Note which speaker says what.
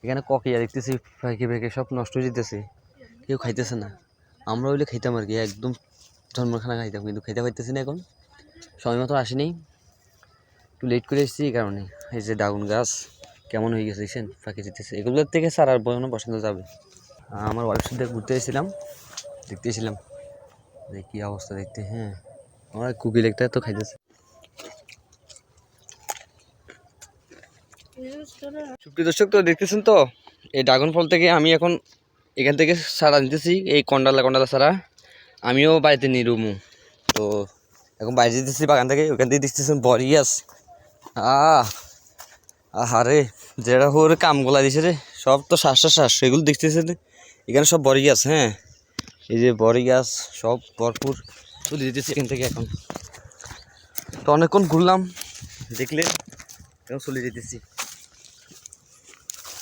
Speaker 1: এখানে ককিয়া দেখতেছি ফেঁকে ফেঁকে সব নষ্ট হয়ে যেতেছে, কেউ খাইতেছে না। আমরা হইলে খাইতাম আর কি, একদম জন্মখানা খাইতাম, কিন্তু খাইতে পাইতেছি না এখন, সময় মতো আসেনি, একটু লেট করে এসেছি এই কারণে। এই যে ড্রাগন গাছ কেমন হয়ে গেছে দেখছেন, ফাঁকে যেতেছে, এগুলোর থেকে স্যার আর বসানো পছন্দ যাবে। আমার ওয়াইফ সাথে ঘুরতে এসেছিলাম, দেখতেছিলাম যে কী অবস্থা দেখতে। হ্যাঁ, আমার কুকিল একটা তো খাইতেছে। সুপ্রিয় দর্শক, তো দেখতেছেন তো এই ড্রাগন ফল থেকে আমি এখন এখান থেকে সারা নিতেছি, এই কন্ডালা সারা আমিও বাড়িতে নিয়ে রুমু। তো এখন বাইরে যেতেছি বাগান থেকে, ওখান থেকে দেখতেছেন বড়ি গাছ। আহারে যেটা হোর কামগুলা দিছে রে, সব তো শ্বাস এগুলো দেখতেছেন এখানে সব বড়ি গাছ। হ্যাঁ, এই যে বড়ি গাছ সব ভরপুর তুলে দিতেছি এখান থেকে। এখন তো অনেকক্ষণ ঘুরলাম, দেখলে এখন চলে যেতেছি।